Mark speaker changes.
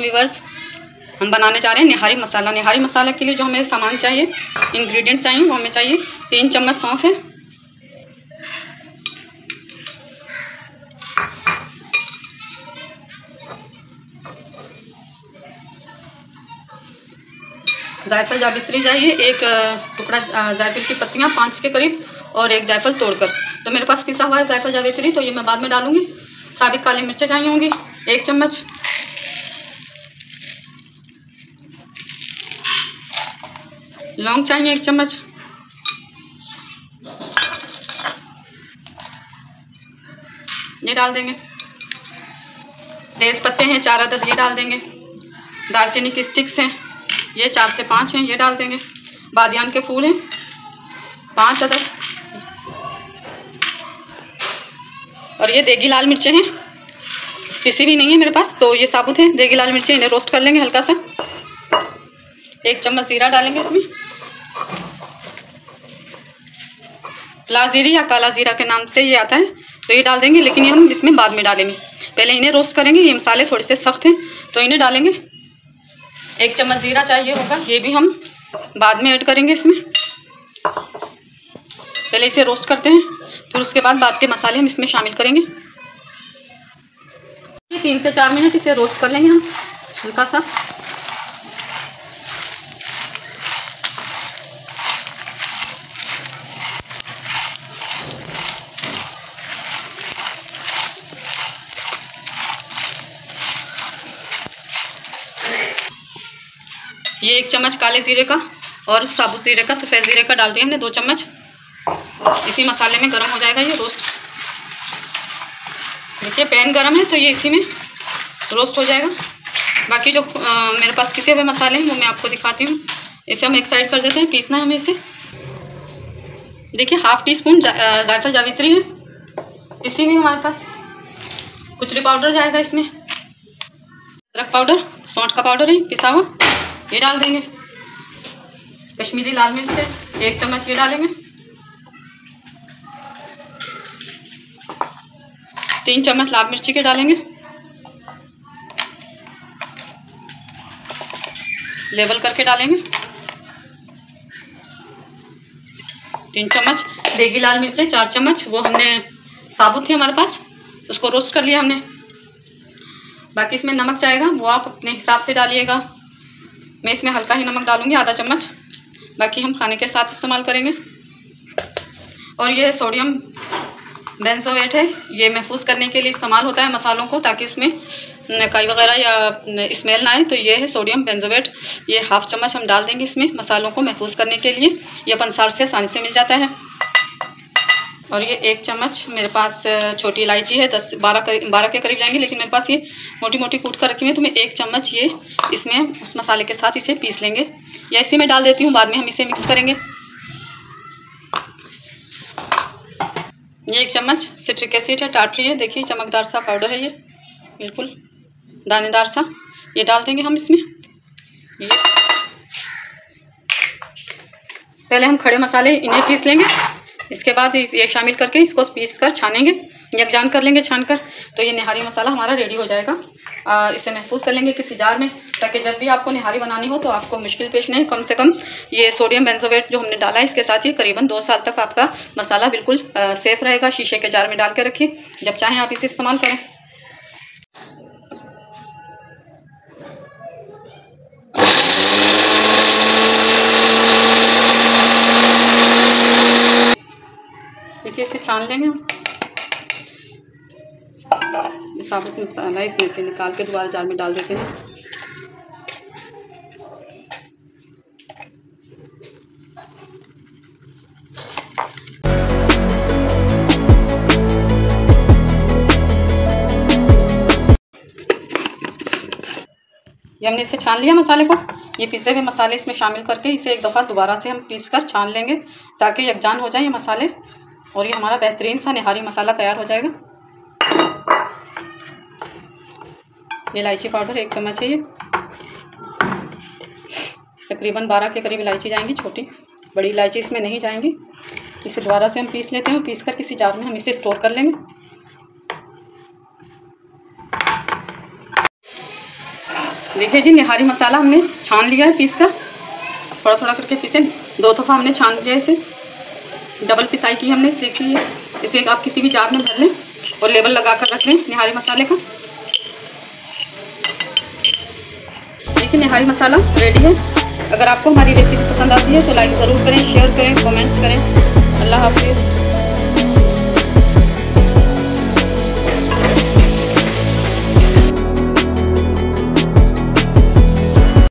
Speaker 1: वालेकुम व्यूअर्स। हम बनाने जा रहे हैं निहारी मसाला। निहारी मसाला के लिए जो हमें सामान चाहिए, इंग्रेडिएंट्स चाहिए, वो हमें चाहिए 3 चम्मच सौंफ है, जायफल जावित्री चाहिए, एक टुकड़ा जायफल की पत्तियाँ 5 के करीब और एक जायफल तोड़कर। तो मेरे पास पिसा हुआ है जायफल जावित्री, तो ये मैं बाद में डालूंगी। साबित काली मिर्चें चाहिए होंगी 1 चम्मच, लौंग चाहिए 1 चम्मच, ये डाल देंगे। तेज पत्ते हैं 4 अदद, ये डाल देंगे। दालचीनी की स्टिक्स हैं, ये 4 से 5 हैं, ये डाल देंगे। बादियान के फूल हैं 5 अदद, और ये देगी लाल मिर्चें हैं, पिसी भी नहीं है मेरे पास, तो ये साबुत है देगी लाल मिर्चें। इन्हें रोस्ट कर लेंगे हल्का सा। 1 चम्मच जीरा डालेंगे इसमें, लाल जीरी या काला जीरा के नाम से ये आता है, तो ये डाल देंगे, लेकिन ये हम इसमें बाद में डालेंगे। पहले इन्हें रोस्ट करेंगे। ये मसाले थोड़े से सख्त हैं, तो इन्हें डालेंगे। 1 चम्मच जीरा चाहिए होगा, ये भी हम बाद में ऐड करेंगे इसमें। पहले इसे रोस्ट करते हैं, फिर उसके बाद के मसाले हम इसमें शामिल करेंगे। 3 से 4 मिनट इसे रोस्ट कर लेंगे हम हल्का सा। ये 1 चम्मच काले जीरे का और साबुत जीरे का, सफ़ेद जीरे का डाल दिया हमने 2 चम्मच। इसी मसाले में गरम हो जाएगा ये रोस्ट। देखिए पैन गरम है, तो ये इसी में रोस्ट हो जाएगा। बाकी जो मेरे पास पिसे हुए मसाले हैं वो मैं आपको दिखाती हूँ। इसे हम एक साइड कर देते हैं, पीसना है हमें इसे। देखिए 1/2 टीस्पून जायफल जावित्री है पिसी हुई हमारे पास। कुचरी पाउडर जाएगा इसमें, अदरक पाउडर, सौंठ का पाउडर है पिसा हुआ, ये डाल देंगे। कश्मीरी लाल मिर्च है 1 चम्मच, ये डालेंगे। 3 चम्मच लाल मिर्ची के डालेंगे। लेवल करके डालेंगे। 3 चम्मच देगी लाल मिर्चें, 4 चम्मच वो हमने साबुत थी हमारे पास, उसको रोस्ट कर लिया हमने। बाकी इसमें नमक जाएगा, वो आप अपने हिसाब से डालिएगा। मैं इसमें हल्का ही नमक डालूंगी, आधा चम्मच। बाकी हम खाने के साथ इस्तेमाल करेंगे। और ये सोडियम बेंजोएट है, ये महफूज करने के लिए इस्तेमाल होता है मसालों को, ताकि उसमें काई वगैरह या स्मेल ना आए। तो ये है सोडियम बेंजोएट, ये 1/2 चम्मच हम डाल देंगे इसमें मसालों को महफूज करने के लिए। ये पंसार से आसानी से मिल जाता है। और ये 1 चम्मच मेरे पास छोटी इलायची है, 10-12 के करीब जाएंगी, लेकिन मेरे पास ये मोटी मोटी कूट कर रखी हुई है, तो मैं 1 चम्मच ये इसमें उस मसाले के साथ इसे पीस लेंगे, या इसी में डाल देती हूँ, बाद में हम इसे मिक्स करेंगे। ये 1 चम्मच सिट्रिक एसिड है, टाटरी है, देखिए चमकदार सा पाउडर है, ये बिल्कुल दानेदार सा, ये डाल देंगे हम इसमें। ये पहले हम खड़े मसाले इन्हें पीस लेंगे, इसके बाद ये शामिल करके इसको पीस कर छानेंगे, यकजान कर लेंगे छान कर। तो ये निहारी मसाला हमारा रेडी हो जाएगा। इसे महफूज कर लेंगे किसी जार में, ताकि जब भी आपको निहारी बनानी हो तो आपको मुश्किल पेश नहीं। कम से कम ये सोडियम बेंजोएट जो हमने डाला है, इसके साथ ये करीबन 2 साल तक आपका मसाला बिल्कुल सेफ़ रहेगा। शीशे के जार में डाल के रखिए, जब चाहें आप इसे इस्तेमाल करें। देखिए इसे छान लेंगे हम। ये साबुत मसाला इसमें से निकाल के दोबारा जार में डाल देते हैं। ये हमने इसे छान लिया मसाले को। ये पिसे हुए मसाले इसमें शामिल करके इसे एक दफ़ा दोबारा से हम पीस कर छान लेंगे, ताकि यकजान हो जाए ये मसाले, और ये हमारा बेहतरीन सा निहारी मसाला तैयार हो जाएगा। ये इलायची पाउडर 1 चम्मच है, ये तकरीबन 12 के करीब इलायची जाएंगी, छोटी बड़ी इलायची इसमें नहीं जाएंगी। इसे दोबारा से हम पीस लेते हैं, पीस कर किसी जार में हम इसे स्टोर कर लेंगे। देखिए जी, निहारी मसाला हमने छान लिया है पीस कर, थोड़ा थोड़ा करके पीसे, 2 दफ़ा हमने छान लिया इसे, डबल पिसाई की हमने। देखिए इसे आप किसी भी जार में भर लें और लेबल लगा कर रख लें निहारी मसाले का। देखिए निहारी मसाला रेडी है। अगर आपको हमारी रेसिपी पसंद आती है तो लाइक ज़रूर करें, शेयर करें, कमेंट्स करें। अल्लाह हाफिज़।